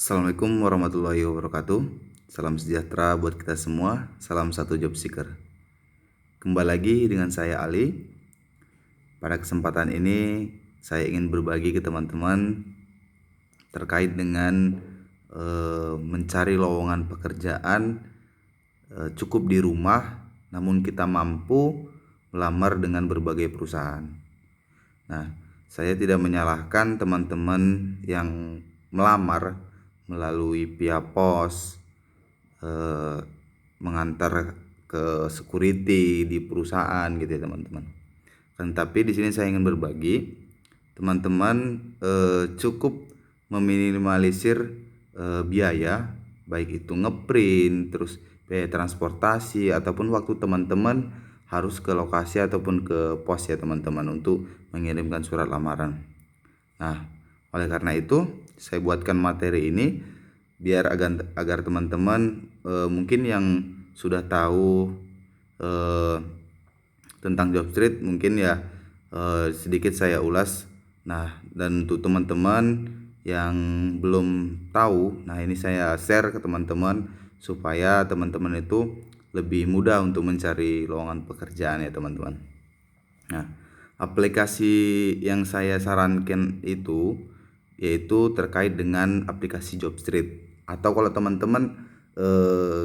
Assalamualaikum warahmatullahi wabarakatuh. Salam sejahtera buat kita semua. Salam satu job seeker. Kembali lagi dengan saya Ali. Pada kesempatan ini saya ingin berbagi ke teman-teman terkait dengan mencari lowongan pekerjaan cukup di rumah, namun kita mampu melamar dengan berbagai perusahaan. Nah, saya tidak menyalahkan teman-teman yang melamar melalui via pos, mengantar ke security di perusahaan gitu ya teman-teman. Kan tapi di sini saya ingin berbagi, teman-teman cukup meminimalisir biaya, baik itu ngeprint, terus biaya transportasi ataupun waktu teman-teman harus ke lokasi ataupun ke pos ya teman-teman untuk mengirimkan surat lamaran. Nah, oleh karena itu saya buatkan materi ini biar agar teman-teman mungkin yang sudah tahu tentang job street mungkin ya sedikit saya ulas. Nah, dan untuk teman-teman yang belum tahu, nah ini saya share ke teman-teman supaya teman-teman itu lebih mudah untuk mencari lowongan pekerjaan ya teman-teman. Nah, aplikasi yang saya sarankan itu yaitu terkait dengan aplikasi Jobstreet. Atau kalau teman-teman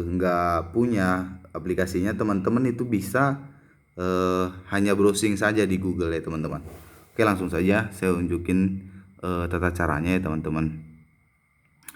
nggak punya aplikasinya, teman-teman itu bisa hanya browsing saja di Google ya teman-teman. Oke, langsung saja saya unjukin tata caranya ya teman-teman.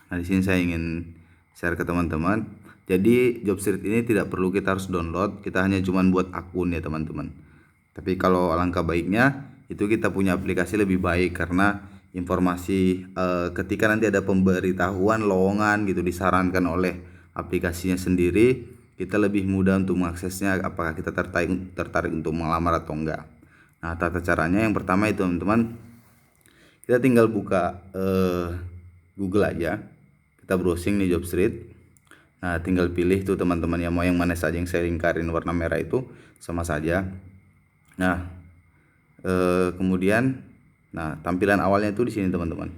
Nah, di sini saya ingin share ke teman-teman. Jadi Jobstreet ini tidak perlu kita harus download, kita hanya cuman buat akun ya teman-teman. Tapi kalau alangkah baiknya itu kita punya aplikasi lebih baik karena informasi ketika nanti ada pemberitahuan lowongan gitu disarankan oleh aplikasinya sendiri, kita lebih mudah untuk mengaksesnya apakah kita tertarik untuk melamar atau enggak. Nah, tata caranya yang pertama itu teman-teman, kita tinggal buka Google aja, kita browsing di Jobstreet. Nah, tinggal pilih tuh teman-teman yang mau yang mana saja yang saya lingkarin warna merah itu sama saja. Nah, kemudian, nah tampilan awalnya itu di sini teman-teman.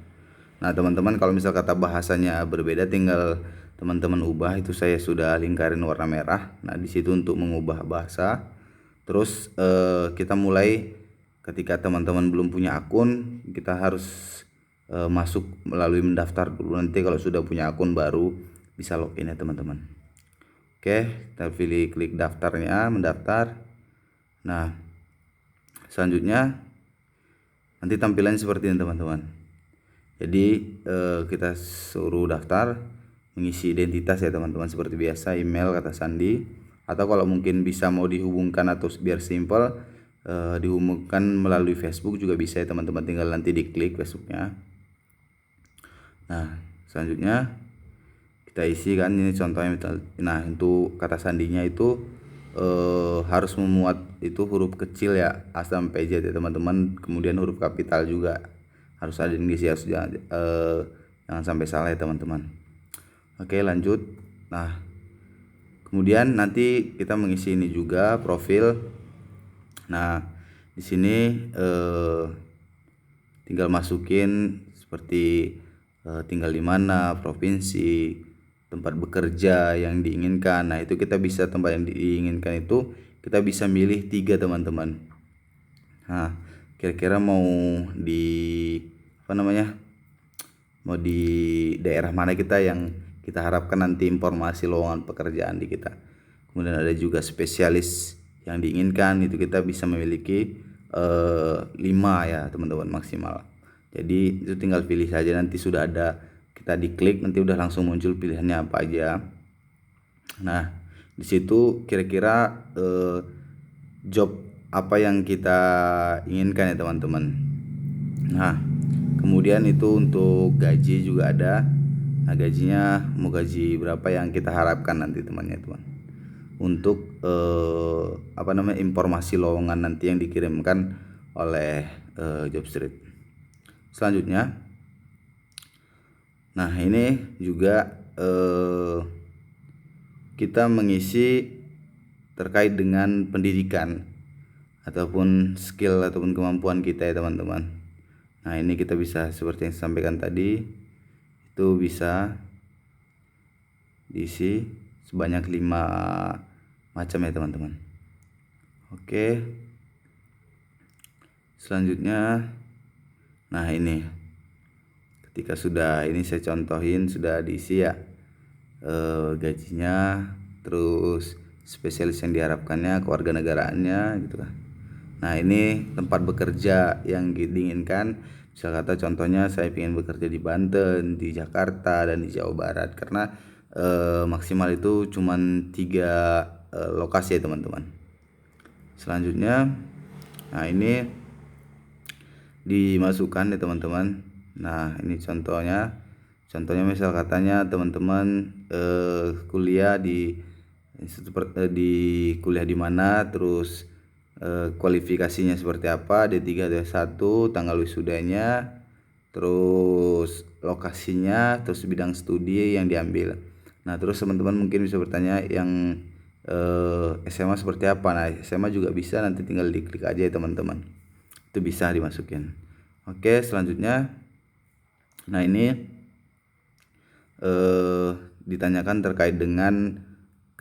Nah teman-teman kalau misal kata bahasanya berbeda tinggal teman-teman ubah, itu saya sudah lingkarin warna merah. Nah di situ untuk mengubah bahasa. Terus kita mulai ketika teman-teman belum punya akun, kita harus masuk melalui mendaftar dulu. Nanti kalau sudah punya akun baru bisa login ya teman-teman. Oke, kita pilih klik daftarnya, mendaftar. Nah, selanjutnya nanti tampilannya seperti ini teman-teman. Jadi kita suruh daftar, mengisi identitas ya teman-teman seperti biasa, email, kata sandi, atau kalau mungkin bisa mau dihubungkan atau biar simple dihubungkan melalui Facebook juga bisa ya teman-teman, tinggal nanti diklik Facebooknya. Nah selanjutnya kita isi kan ini contohnya. Nah untuk kata sandinya itu harus memuat itu huruf kecil ya, A sampai Z ya teman-teman, kemudian huruf kapital juga harus ada di Inggris ya, jangan sampai salah ya teman-teman. Oke, lanjut. Nah kemudian nanti kita mengisi ini juga profil. Nah di sini tinggal masukin seperti tinggal di mana, provinsi, tempat bekerja yang diinginkan. Nah itu kita bisa, tempat yang diinginkan itu kita bisa milih 3 teman-teman. Nah kira-kira mau di mau di daerah mana kita yang kita harapkan nanti informasi lowongan pekerjaan di kita. Kemudian ada juga spesialis yang diinginkan, itu kita bisa memiliki 5 ya teman-teman maksimal. Jadi itu tinggal pilih saja, nanti sudah ada, kita diklik nanti udah langsung muncul pilihannya apa aja. Nah di situ kira-kira job apa yang kita inginkan ya teman-teman. Nah kemudian itu untuk gaji juga ada. Nah gajinya mau gaji berapa yang kita harapkan nanti temannya teman. Untuk informasi lowongan nanti yang dikirimkan oleh Jobstreet. Selanjutnya, nah ini juga kita mengisi terkait dengan pendidikan ataupun skill ataupun kemampuan kita ya teman-teman. Nah ini kita bisa seperti yang saya sampaikan tadi, Itu bisa diisi sebanyak 5 macam ya teman-teman. Oke. Selanjutnya, nah ini ketika sudah ini saya contohin sudah diisi ya gajinya, terus spesialis yang diharapkannya, kewarganegaraannya gitu kan. Nah ini tempat bekerja yang diinginkan. Misal kata contohnya saya ingin bekerja di Banten, di Jakarta, dan di Jawa Barat, karena maksimal itu cuman 3 lokasi ya teman-teman. Selanjutnya, nah ini dimasukkan ya teman-teman. Nah ini contohnya misal katanya teman-teman kuliah di kuliah di mana, terus kualifikasinya seperti apa, D3 D1, tanggal wisudanya, terus lokasinya, terus bidang studi yang diambil. Nah terus teman-teman mungkin bisa bertanya yang SMA seperti apa. Nah SMA juga bisa, nanti tinggal diklik aja ya teman-teman, itu bisa dimasukin. Oke, selanjutnya, nah ini ditanyakan terkait dengan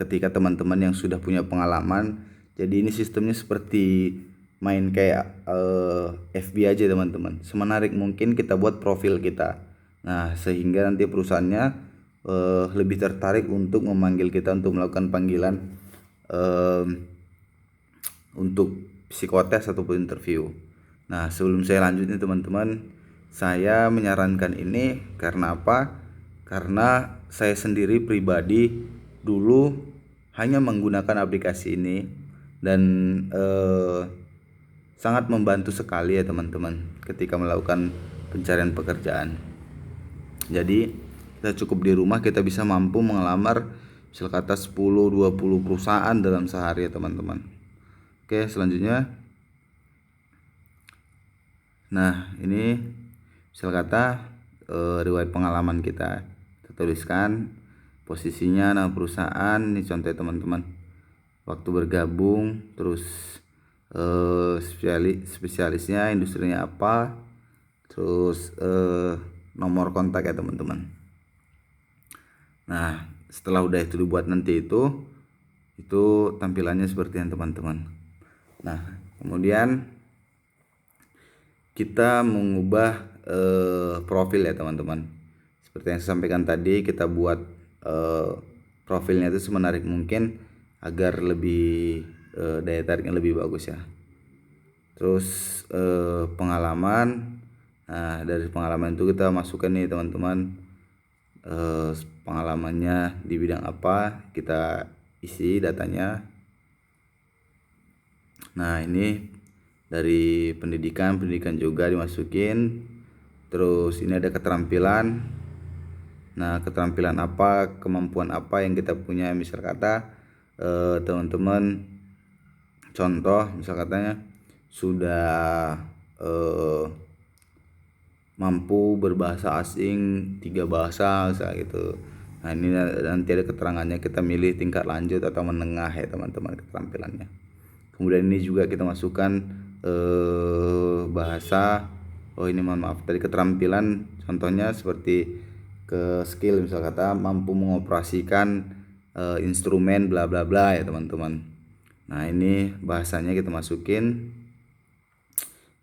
ketika teman-teman yang sudah punya pengalaman. Jadi ini sistemnya seperti main kayak FB aja teman-teman. Semenarik mungkin kita buat profil kita. Nah sehingga nanti perusahaannya lebih tertarik untuk memanggil kita untuk melakukan panggilan untuk psikotes ataupun interview. Nah sebelum saya lanjut nih teman-teman, saya menyarankan ini karena apa? Karena saya sendiri pribadi dulu hanya menggunakan aplikasi ini dan sangat membantu sekali ya teman-teman ketika melakukan pencarian pekerjaan. Jadi kita cukup di rumah, kita bisa mampu mengelamar misal kata 10-20 perusahaan dalam sehari ya teman-teman. Oke, selanjutnya, nah ini misal kata riwayat pengalaman kita tuliskan, posisinya, nama perusahaan, ini contoh teman-teman, waktu bergabung, terus spesialisnya, industrinya apa, terus nomor kontak ya teman-teman. Nah setelah udah itu dibuat nanti itu tampilannya seperti yang teman-teman. Nah kemudian kita mengubah profil ya teman-teman. Seperti yang saya sampaikan tadi, kita buat profilnya itu semenarik mungkin agar lebih daya tariknya lebih bagus ya. Terus pengalaman, nah dari pengalaman itu kita masukkan nih teman-teman, pengalamannya di bidang apa, kita isi datanya. Nah ini dari pendidikan juga dimasukin. Terus ini ada keterampilan. Nah keterampilan apa, kemampuan apa yang kita punya. Misal kata teman-teman contoh, misal katanya sudah mampu berbahasa asing 3 bahasa gitu. Nah ini nanti ada keterangannya, kita milih tingkat lanjut atau menengah ya teman-teman keterampilannya. Kemudian ini juga kita masukkan bahasa. Oh ini mohon maaf, tadi keterampilan contohnya seperti ke skill, misal kata mampu mengoperasikan instrumen bla bla bla ya teman-teman. Nah ini bahasanya kita masukin.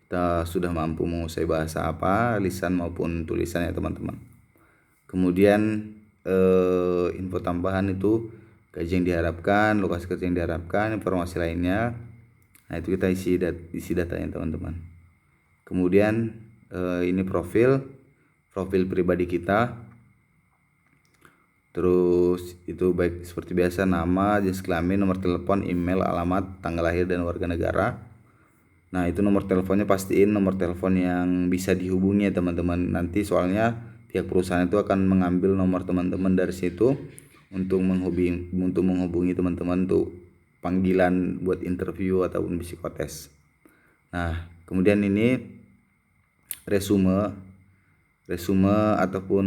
Kita sudah mampu menguasai bahasa apa, lisan maupun tulisan ya teman-teman. Kemudian info tambahan itu gaji yang diharapkan, lokasi kerja yang diharapkan, informasi lainnya. Nah itu kita isi datanya teman-teman. Kemudian ini profil pribadi kita. Terus itu baik seperti biasa, nama, jenis kelamin, nomor telepon, email, alamat, tanggal lahir, dan warga negara. Nah itu nomor teleponnya, pastiin nomor telepon yang bisa dihubungi ya teman-teman. Nanti soalnya pihak perusahaan itu akan mengambil nomor teman-teman dari situ untuk menghubungi teman-teman untuk panggilan buat interview ataupun psikotes. Nah kemudian ini resume ataupun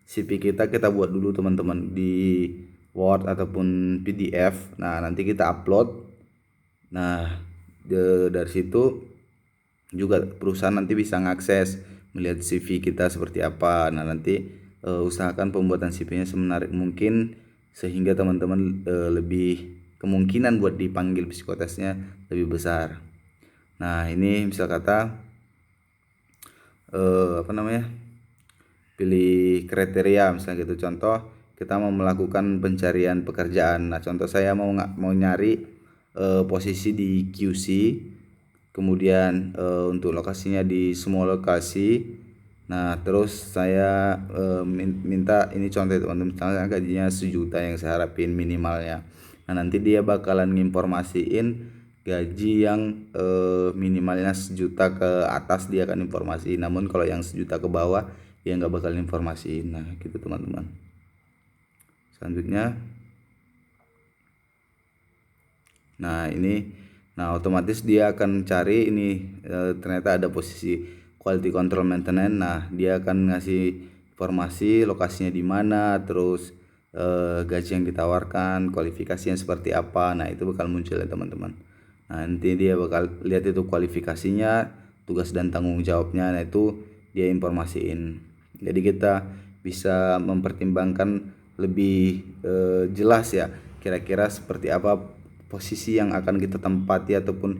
CV kita buat dulu teman-teman di Word ataupun PDF. Nah nanti kita upload. Nah dari situ juga perusahaan nanti bisa ngakses melihat CV kita seperti apa. Nah, nanti usahakan pembuatan CV-nya semenarik mungkin sehingga teman-teman lebih kemungkinan buat dipanggil psikotesnya lebih besar. Nah, ini misal kata pilih kriteria misalnya gitu. Contoh, kita mau melakukan pencarian pekerjaan. Nah, contoh saya mau nyari posisi di QC, kemudian untuk lokasinya di semua lokasi. Nah, terus saya minta ini contoh teman-teman, misalnya gajinya 1 juta yang saya harapin minimalnya. Nah, nanti dia bakalan nginformasiin gaji yang minimalnya 1 juta ke atas dia akan informasi. Namun kalau yang 1 juta ke bawah dia nggak bakal informasiin. Nah, gitu teman-teman. Selanjutnya, nah otomatis dia akan cari ini ternyata ada posisi quality control maintenance. Nah, dia akan ngasih informasi lokasinya di mana, terus gaji yang ditawarkan, kualifikasinya seperti apa. Nah, itu bakal muncul ya teman-teman. Nah, nanti dia bakal lihat itu kualifikasinya, tugas dan tanggung jawabnya. Nah, itu dia informasiin. Jadi kita bisa mempertimbangkan lebih jelas ya, kira-kira seperti apa posisi yang akan kita tempati ataupun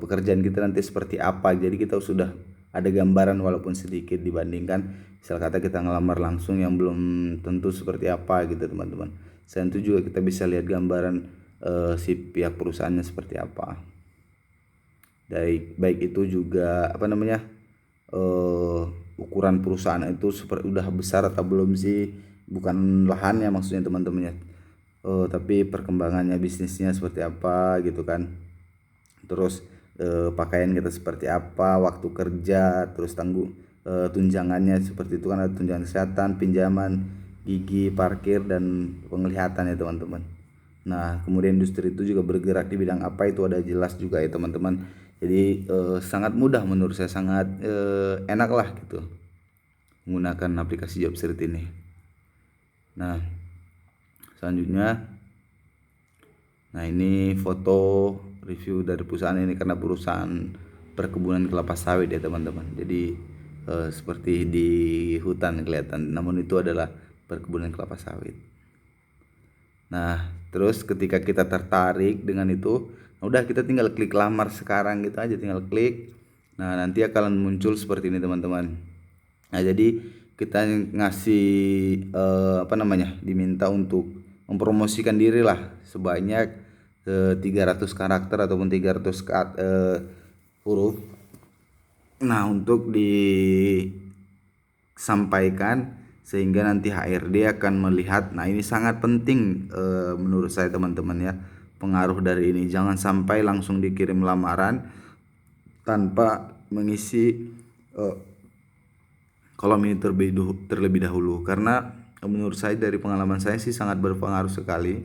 pekerjaan kita nanti seperti apa. Jadi kita sudah ada gambaran walaupun sedikit dibandingkan misal kata kita ngelamar langsung yang belum tentu seperti apa gitu teman-teman. Selain itu juga kita bisa lihat gambaran si pihak perusahaannya seperti apa. Baik itu juga ukuran perusahaan itu seperti udah besar atau belum sih, bukan lahannya maksudnya teman-teman ya, tapi perkembangannya bisnisnya seperti apa gitu kan. Terus pakaian kita seperti apa, waktu kerja, terus tunjangannya seperti itu kan, ada tunjangan kesehatan, pinjaman, gigi, parkir, dan penglihatan ya teman-teman. Nah, kemudian industri itu juga bergerak di bidang apa itu ada jelas juga ya teman-teman. Jadi sangat mudah menurut saya, sangat enak lah gitu menggunakan aplikasi Jobstreet ini. Nah, selanjutnya, nah ini foto review dari perusahaan ini karena perusahaan perkebunan kelapa sawit ya teman-teman. Jadi seperti di hutan kelihatan, namun itu adalah perkebunan kelapa sawit. Nah, terus ketika kita tertarik dengan itu, udah kita tinggal klik lamar sekarang gitu aja, tinggal klik. Nah, nanti akan muncul seperti ini teman-teman. Nah, jadi kita ngasih diminta untuk mempromosikan diri lah sebanyak 300 karakter ataupun 300 huruf. Nah, untuk disampaikan sehingga nanti HRD akan melihat. Nah, ini sangat penting menurut saya teman-teman ya, pengaruh dari ini. Jangan sampai langsung dikirim lamaran tanpa mengisi kolom ini terlebih dahulu, karena menurut saya dari pengalaman saya sih sangat berpengaruh sekali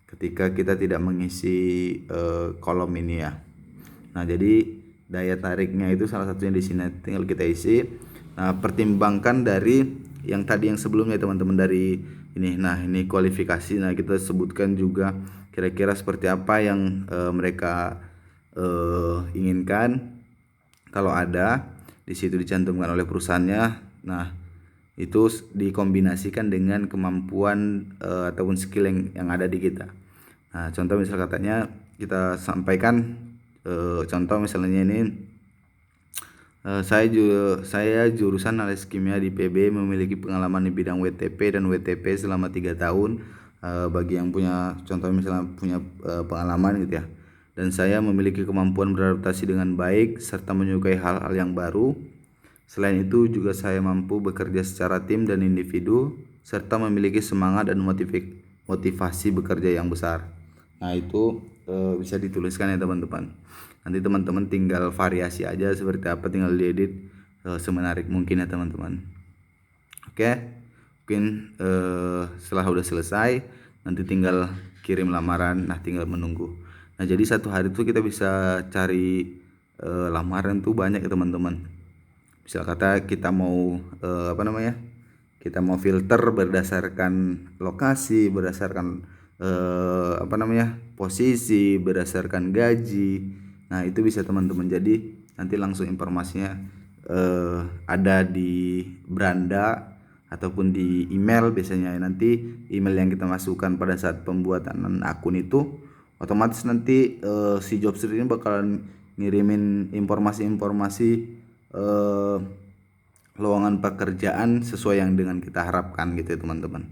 ketika kita tidak mengisi kolom ini ya. Nah, jadi daya tariknya itu salah satunya di sini, tinggal kita isi. Nah, pertimbangkan dari yang tadi yang sebelumnya teman-teman, dari ini. Nah, ini kualifikasi. Nah, kita sebutkan juga kira-kira seperti apa yang mereka inginkan. Kalau ada di situ dicantumkan oleh perusahaannya. Nah, itu dikombinasikan dengan kemampuan ataupun skill yang ada di kita. Nah, contoh misal katanya kita sampaikan contoh misalnya ini, saya jurusan analis kimia di PB, memiliki pengalaman di bidang WTP dan WTP selama 3 tahun. Bagi yang punya contoh misalnya punya pengalaman gitu ya. Dan saya memiliki kemampuan beradaptasi dengan baik serta menyukai hal-hal yang baru. Selain itu juga saya mampu bekerja secara tim dan individu serta memiliki semangat dan motivasi bekerja yang besar. Nah, itu bisa dituliskan ya teman-teman. Nanti teman-teman tinggal variasi aja seperti apa, tinggal diedit semenarik mungkin ya teman-teman. Oke, mungkin setelah udah selesai nanti tinggal kirim lamaran. Nah, tinggal menunggu. Nah, jadi satu hari itu kita bisa cari lamaran tuh banyak ya teman-teman. Misal kata kita mau kita mau filter berdasarkan lokasi, berdasarkan posisi, berdasarkan gaji. Nah, itu bisa teman-teman. Jadi nanti langsung informasinya ada di beranda ataupun di email. Biasanya nanti email yang kita masukkan pada saat pembuatan akun itu otomatis nanti si Jobstreet ini bakalan ngirimin informasi-informasi eh, lowongan pekerjaan sesuai yang dengan kita harapkan gitu ya teman-teman.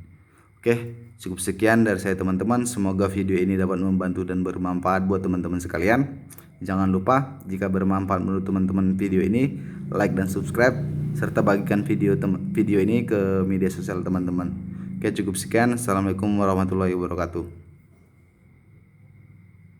Oke, cukup sekian dari saya teman-teman. Semoga video ini dapat membantu dan bermanfaat buat teman-teman sekalian. Jangan lupa jika bermanfaat menurut teman-teman video ini, like dan subscribe serta bagikan video ini ke media sosial teman-teman. Oke, cukup sekian. Assalamualaikum warahmatullahi wabarakatuh.